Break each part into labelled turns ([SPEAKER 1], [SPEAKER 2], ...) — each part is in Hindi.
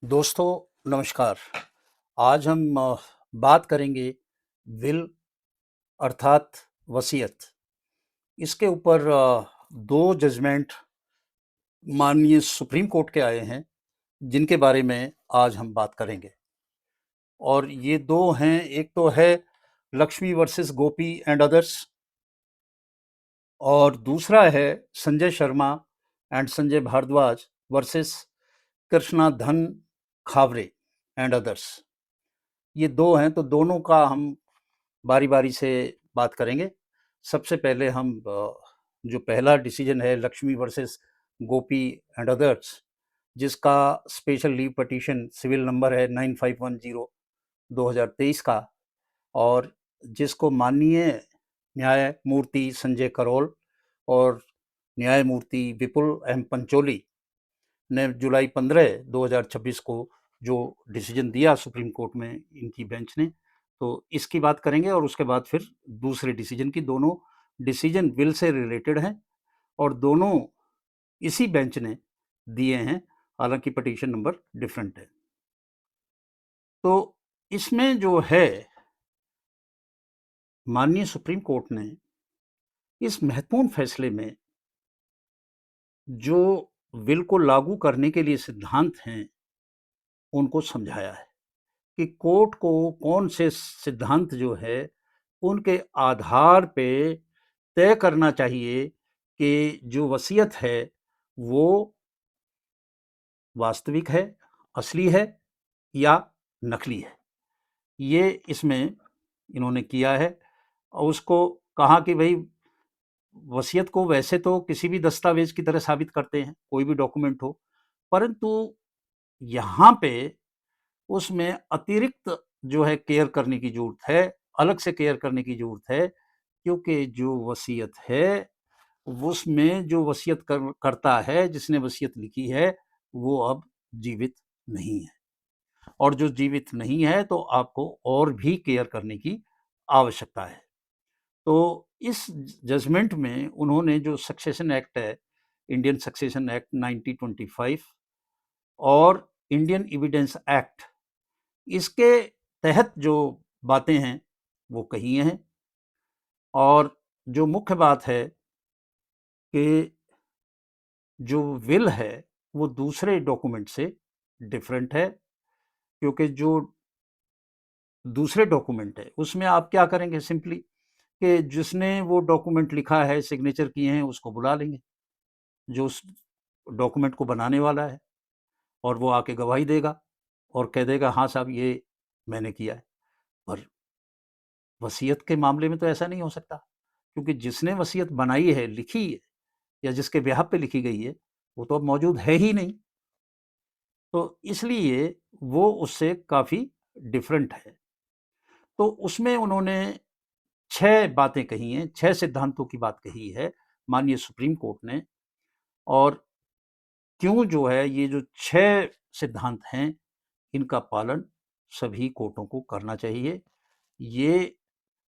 [SPEAKER 1] दोस्तों नमस्कार। आज हम बात करेंगे विल अर्थात वसीयत। इसके ऊपर दो जजमेंट माननीय सुप्रीम कोर्ट के आए हैं जिनके बारे में आज हम बात करेंगे। और ये दो हैं, एक तो है Lakshmi versus Gopi and others और दूसरा है संजय शर्मा एंड संजय भारद्वाज वर्सेस कृष्णा धन खावरे एंड अदर्स। ये दो हैं, तो दोनों का हम बारी बारी से बात करेंगे। सबसे पहले हम जो पहला डिसीजन है Lakshmi versus Gopi and others, जिसका special leave petition civil number है 9510/2023 का, और जिसको माननीय न्यायमूर्ति संजय करोल और न्यायमूर्ति विपुल एम पंचोली ने जुलाई 15 2026 को जो डिसीजन दिया सुप्रीम कोर्ट में इनकी बेंच ने, तो इसकी बात करेंगे। और उसके बाद फिर दूसरे डिसीजन की। दोनों डिसीजन विल से रिलेटेड हैं और दोनों इसी बेंच ने दिए हैं, हालांकि पटिशन नंबर डिफरेंट है। तो इसमें जो है माननीय सुप्रीम कोर्ट ने इस महत्वपूर्ण फैसले में जो विल को लागू करने के लिए सिद्धांत हैं उनको समझाया है कि कोर्ट को कौन से सिद्धांत जो है उनके आधार पे तय करना चाहिए कि जो वसीयत है वो वास्तविक है, असली है या नकली है। ये इसमें इन्होंने किया है और उसको कहा कि भाई वसीयत को वैसे तो किसी भी दस्तावेज की तरह साबित करते हैं, कोई भी डॉक्यूमेंट हो, परंतु यहाँ पे उसमें अतिरिक्त जो है केयर करने की ज़रूरत है, अलग से केयर करने की ज़रूरत है, क्योंकि जो वसीयत है, उसमें जो वसीयत करता है, जिसने वसीयत लिखी है, वो अब जीवित नहीं है। और जो जीवित नहीं है, तो आपको और भी केयर करने की आवश्यकता है। तो इस जजमेंट में उन्होंने जो सक्सेशन एक्ट है, इंडियन सक्सेशन एक्ट 1925 और इंडियन एविडेंस एक्ट, इसके तहत जो बातें हैं वो कही हैं। और जो मुख्य बात है कि जो विल है वो दूसरे डॉक्यूमेंट से डिफरेंट है, क्योंकि जो दूसरे डॉक्यूमेंट है उसमें आप क्या करेंगे, सिंपली कि जिसने वो डॉक्यूमेंट लिखा है, सिग्नेचर किए हैं, उसको बुला लेंगे जो उस डॉक्यूमेंट को बनाने वाला है, और वो आके गवाही देगा और कह देगा हाँ साहब ये मैंने किया है। पर वसीयत के मामले में तो ऐसा नहीं हो सकता, क्योंकि जिसने वसीयत बनाई है, लिखी है, या जिसके ब्याह पे लिखी गई है, वो तो अब मौजूद है ही नहीं। तो इसलिए वो उससे काफ़ी डिफरेंट है। तो उसमें उन्होंने 6 बातें कही हैं, 6 सिद्धांतों की बात कही है माननीय सुप्रीम कोर्ट ने। और क्यों जो है ये जो 6 सिद्धांत हैं, इनका पालन सभी कोर्टों को करना चाहिए, ये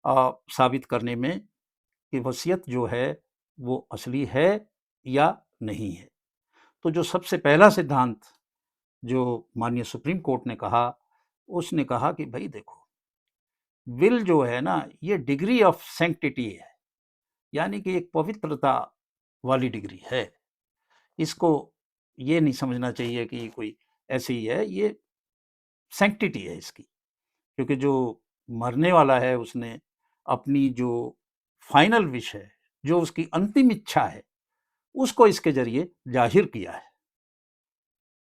[SPEAKER 1] साबित करने में कि वसीयत जो है वो असली है या नहीं है। तो जो सबसे पहला सिद्धांत जो माननीय सुप्रीम कोर्ट ने कहा, उसने कहा कि भाई देखो, विल जो है ना, ये डिग्री ऑफ सैंक्टिटी है, यानी कि एक पवित्रता वाली डिग्री है। इसको ये नहीं समझना चाहिए कि कोई ऐसे ही है, ये सैंक्टिटी है इसकी, क्योंकि जो मरने वाला है उसने अपनी जो फाइनल विश है, जो उसकी अंतिम इच्छा है, उसको इसके जरिए जाहिर किया है।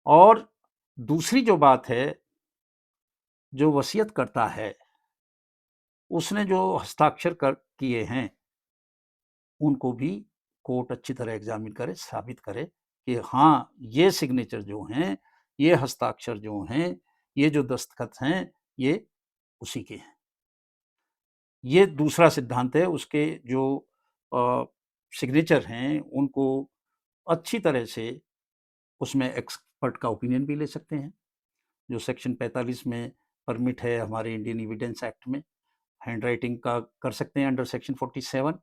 [SPEAKER 1] और दूसरी जो बात है, जो वसीयत करता है उसने जो हस्ताक्षर कर किए हैं, उनको भी कोर्ट अच्छी तरह एग्जामिन करे, साबित करे कि हाँ ये सिग्नेचर जो हैं, ये हस्ताक्षर जो हैं, ये जो दस्तखत हैं, ये उसी के हैं। ये दूसरा सिद्धांत है। उसके जो सिग्नेचर हैं उनको अच्छी तरह से उसमें एक्सपर्ट का ओपिनियन भी ले सकते हैं, जो सेक्शन 45 में परमिट है हमारे इंडियन एविडेंस एक्ट में। हैंड राइटिंग का कर सकते हैं अंडर सेक्शन 47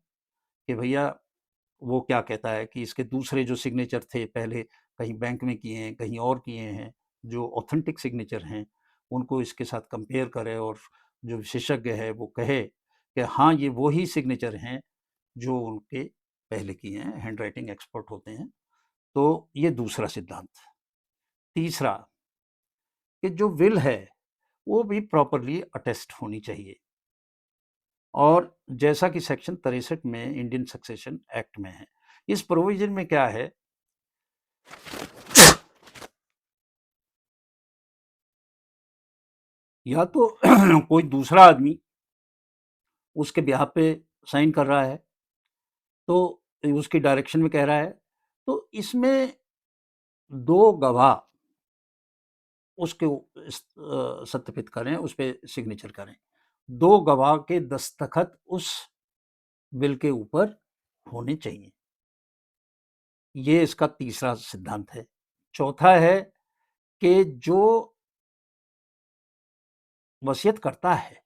[SPEAKER 1] कि भैया वो क्या कहता है कि इसके दूसरे जो सिग्नेचर थे, पहले कहीं बैंक में किए हैं, कहीं और किए हैं, जो ऑथेंटिक सिग्नेचर हैं उनको इसके साथ कंपेयर करे और जो विशेषज्ञ है वो कहे कि हाँ ये वो ही सिग्नेचर हैं जो उनके पहले किए हैं, हैंड राइटिंग एक्सपर्ट होते हैं। तो ये दूसरा सिद्धांत। तीसरा कि जो विल है वो भी प्रॉपरली अटेस्ट होनी चाहिए, और जैसा कि सेक्शन 63 में इंडियन सक्सेशन एक्ट में है, इस प्रोविजन में क्या है, या तो कोई दूसरा आदमी उसके बिहाफ पे साइन कर रहा है, तो उसकी डायरेक्शन में कह रहा है, तो इसमें दो गवाह उसके सत्यापित करें, उस पर सिग्नेचर करें, दो गवाह के दस्तखत उस बिल के ऊपर होने चाहिए। ये इसका तीसरा सिद्धांत है। चौथा है कि जो वसीयत करता है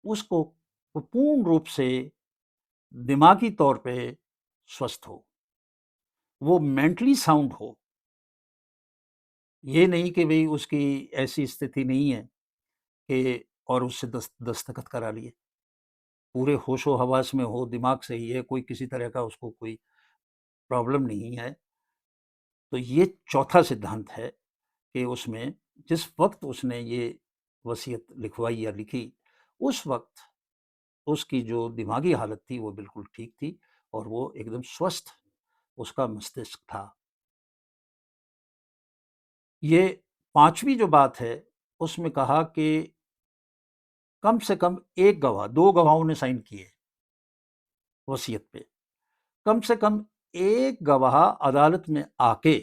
[SPEAKER 1] उसको पूर्ण रूप से दिमागी तौर पे स्वस्थ हो, वो मेंटली साउंड हो। ये नहीं कि भाई उसकी ऐसी स्थिति नहीं है कि और उससे दस्तखत करा लिए, पूरे होशो हवास में हो, दिमाग सही है, कोई किसी तरह का उसको कोई प्रॉब्लम नहीं है। तो ये चौथा सिद्धांत है कि उसमें जिस वक्त उसने ये वसीयत लिखवाई या लिखी, उस वक्त उसकी जो दिमागी हालत थी वो बिल्कुल ठीक थी और वो एकदम स्वस्थ उसका मस्तिष्क था। ये पांचवी जो बात है उसमें कहा कि कम से कम एक गवाह, दो गवाहों ने साइन किए वसीयत पे, कम से कम एक गवाह अदालत में आके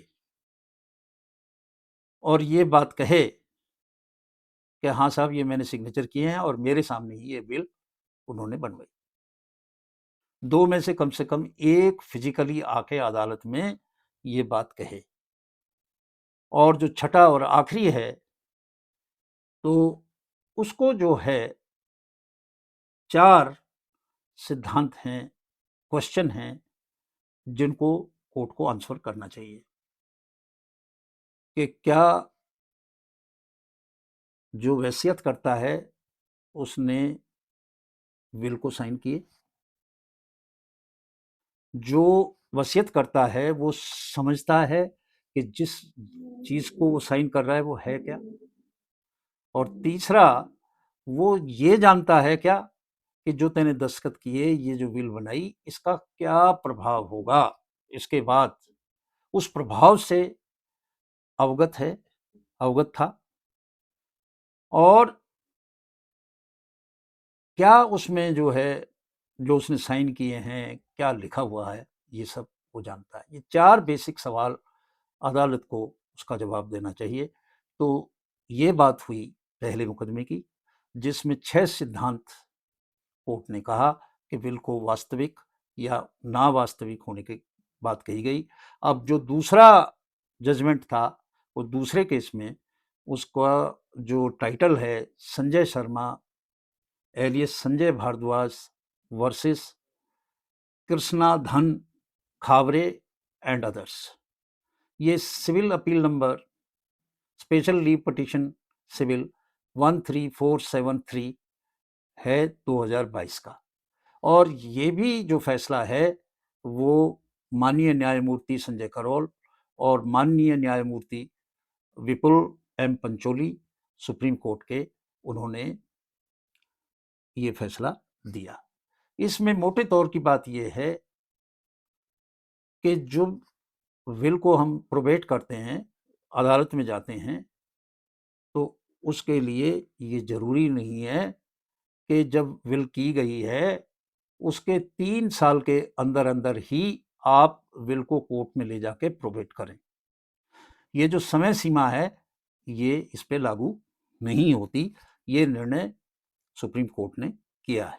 [SPEAKER 1] और ये बात कहे कि हाँ साहब ये मैंने सिग्नेचर किए हैं और मेरे सामने ही ये बिल उन्होंने बनवाई। दो में से कम एक फिजिकली आके अदालत में ये बात कहे। और जो छठा और आखिरी है, तो उसको जो है चार सिद्धांत हैं, क्वेश्चन हैं, जिनको कोर्ट को आंसर करना चाहिए कि क्या जो वसीयत करता है उसने विल को साइन किए, जो वसीयत करता है वो समझता है कि जिस चीज को वो साइन कर रहा है वो है क्या, और तीसरा वो ये जानता है क्या कि जो तूने दस्तखत किए, ये जो विल बनाई, इसका क्या प्रभाव होगा इसके बाद, उस प्रभाव से अवगत है, अवगत था, और क्या उसमें जो है जो उसने साइन किए हैं क्या लिखा हुआ है, ये सब वो जानता है। ये चार बेसिक सवाल अदालत को उसका जवाब देना चाहिए। तो ये बात हुई पहले मुकदमे की, जिसमें 6 सिद्धांत कोर्ट ने कहा कि विल को वास्तविक या ना वास्तविक होने की बात कही गई। अब जो दूसरा जजमेंट था वो दूसरे केस में, उसका जो टाइटल है Sanjay Sharma alias Sanjay Bhardwaj versus Krishnadhan Khaware and others, ये civil appeal number special leave petition civil 13473 है 2022 का। और ये भी जो फैसला है वो माननीय न्यायमूर्ति संजय करोल और माननीय न्यायमूर्ति विपुल एम पंचोली सुप्रीम कोर्ट के, उन्होंने ये फैसला दिया। इसमें मोटे तौर की बात यह है कि जो विल को हम प्रोबेट करते हैं, अदालत में जाते हैं, तो उसके लिए ये जरूरी नहीं है कि जब विल की गई है उसके 3 साल के अंदर अंदर ही आप विल को कोर्ट में ले जाके प्रोबेट करें। ये जो समय सीमा है ये इस पे लागू नहीं होती। ये निर्णय सुप्रीम कोर्ट ने किया है।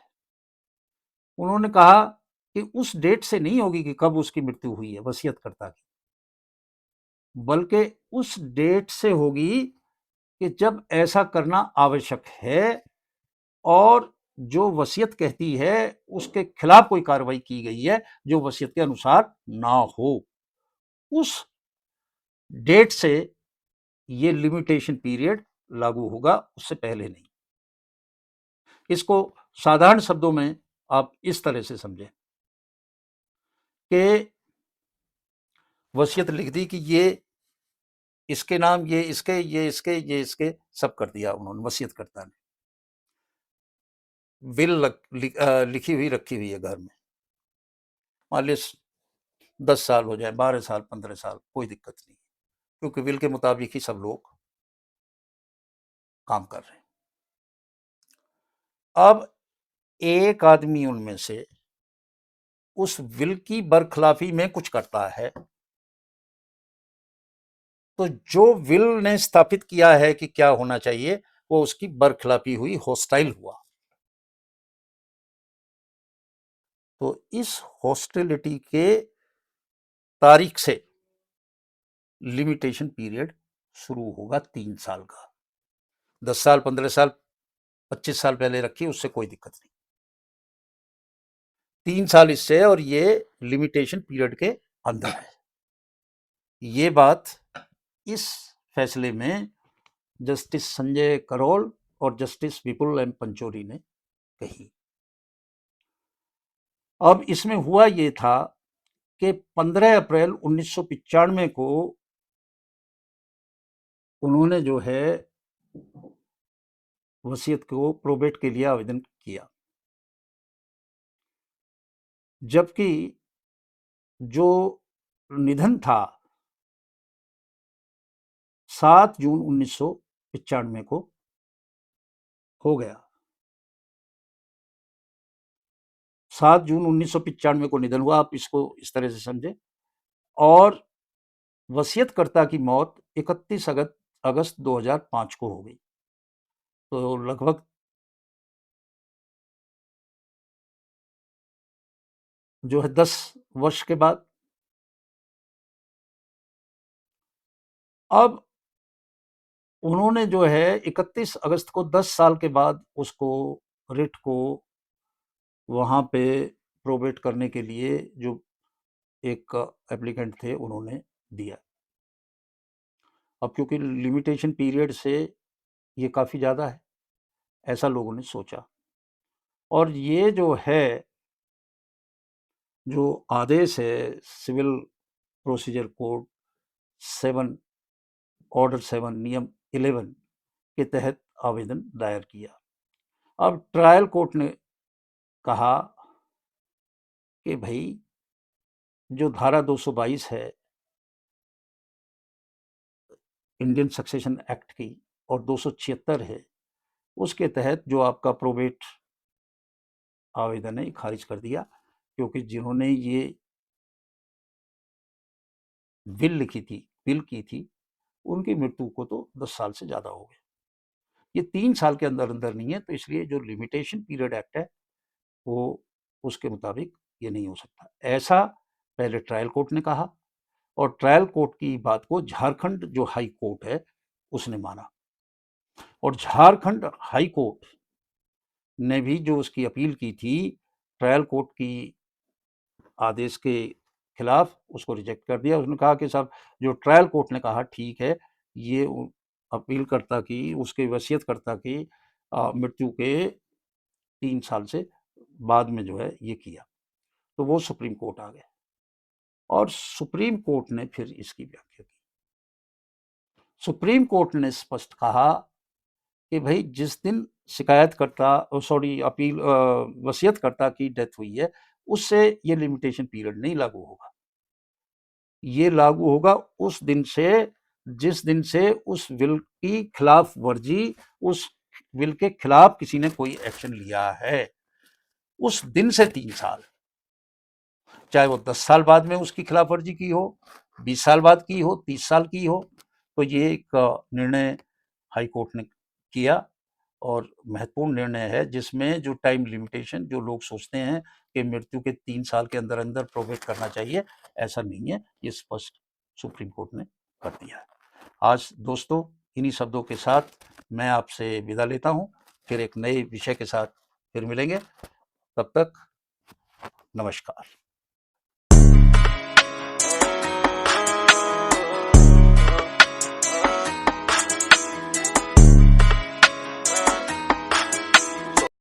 [SPEAKER 1] उन्होंने कहा कि उस डेट से नहीं होगी कि कब उसकी मृत्यु हुई है वसीयतकर्ता की, बल्कि उस डेट से होगी कि जब ऐसा करना आवश्यक है और जो वसीयत कहती है उसके खिलाफ कोई कार्रवाई की गई है जो वसीयत के अनुसार ना हो, उस डेट से ये लिमिटेशन पीरियड लागू होगा, उससे पहले नहीं। इसको साधारण शब्दों में आप इस तरह से समझें कि वसीयत लिख दी कि ये इसके नाम, ये इसके, ये इसके, ये इसके, सब कर दिया उन्होंने, वसीयतकर्ता ने। विल लिखी हुई रखी हुई है घर में, मान लीजिए 10 साल हो जाए, 12 साल, 15 साल, कोई दिक्कत नहीं, क्योंकि विल के मुताबिक ही सब लोग काम कर रहे हैं। अब एक आदमी उनमें से उस विल की बरखिलाफी में कुछ करता है, तो जो विल ने स्थापित किया है कि क्या होना चाहिए, वो उसकी बरखिलाफी हुई, हॉस्टाइल हुआ। तो इस हॉस्टिलिटी के तारीख से लिमिटेशन पीरियड शुरू होगा 3 साल का। 10 साल, 15 साल, 25 साल पहले रखी, उससे कोई दिक्कत नहीं। 3 साल इससे, और ये लिमिटेशन पीरियड के अंदर है। ये बात इस फैसले में जस्टिस संजय करोल और जस्टिस विपुल एम पंचोरी ने कही। अब इसमें हुआ ये था कि 15 अप्रैल 1995 को उन्होंने जो है वसीयत को प्रोबेट के लिए आवेदन किया, जबकि जो निधन था 7 जून 1995 को हो गया। 7 जून 1995 को निधन हुआ, आप इसको इस तरह से समझें। और वसीयतकर्ता की मौत 31 अगस्त 2005 को हो गई। तो लगभग जो है 10 वर्ष के बाद। अब उन्होंने जो है 31 अगस्त को 10 साल के बाद उसको, रिट को वहाँ पे प्रोबेट करने के लिए जो एक एप्लीकेंट थे उन्होंने दिया। अब क्योंकि लिमिटेशन पीरियड से ये काफ़ी ज़्यादा है, ऐसा लोगों ने सोचा। और ये जो है, जो आदेश है सिविल प्रोसीजर कोड 7, ऑर्डर 7, नियम 11 के तहत आवेदन दायर किया। अब ट्रायल कोर्ट ने कहा कि भाई जो धारा 222 है इंडियन सक्सेशन एक्ट की और 276 है, उसके तहत जो आपका प्रोबेट आवेदन है खारिज कर दिया, क्योंकि जिन्होंने ये विल लिखी थी, विल की थी, उनकी मृत्यु को तो 10 साल से ज़्यादा हो गए। ये 3 साल के अंदर अंदर नहीं है, तो इसलिए जो लिमिटेशन पीरियड एक्ट है वो उसके मुताबिक ये नहीं हो सकता। ऐसा पहले ट्रायल कोर्ट ने कहा, और ट्रायल कोर्ट की बात को झारखंड जो हाई कोर्ट है उसने माना, और झारखंड हाई कोर्ट ने भी जो उसकी अपील की थी ट्रायल कोर्ट की आदेश के खिलाफ, उसको रिजेक्ट कर दिया। उसने कहा कि साहब जो ट्रायल कोर्ट ने कहा ठीक है, ये अपीलकर्ता की, उसके वसीयतकर्ता की मृत्यु के 3 साल से बाद में जो है ये किया, तो वो सुप्रीम कोर्ट आ गया, और सुप्रीम कोर्ट ने फिर इसकी व्याख्या की। सुप्रीम कोर्ट ने स्पष्ट कहा कि भाई जिस दिन वसीयतकर्ता की डेथ हुई है, उससे ये लिमिटेशन पीरियड नहीं लागू होगा। ये लागू होगा उस दिन से जिस दिन से उस विल की खिलाफ वर्जी, उस विल के खिलाफ किसी ने कोई एक्शन लिया है, उस दिन से 3 साल, चाहे वो 10 साल बाद में उसकी खिलाफ वर्जी की हो, 20 साल बाद की हो, 30 साल की हो। तो ये एक निर्णय हाई कोर्ट ने किया, और महत्वपूर्ण निर्णय है, जिसमें जो टाइम लिमिटेशन, जो लोग सोचते हैं कि मृत्यु के 3 साल के अंदर अंदर प्रोबेट करना चाहिए, ऐसा नहीं है, ये स्पष्ट सुप्रीम कोर्ट ने कर दिया है। आज दोस्तों इन्हीं शब्दों के साथ मैं आपसे विदा लेता हूँ, फिर एक नए विषय के साथ फिर मिलेंगे, तब तक नमस्कार।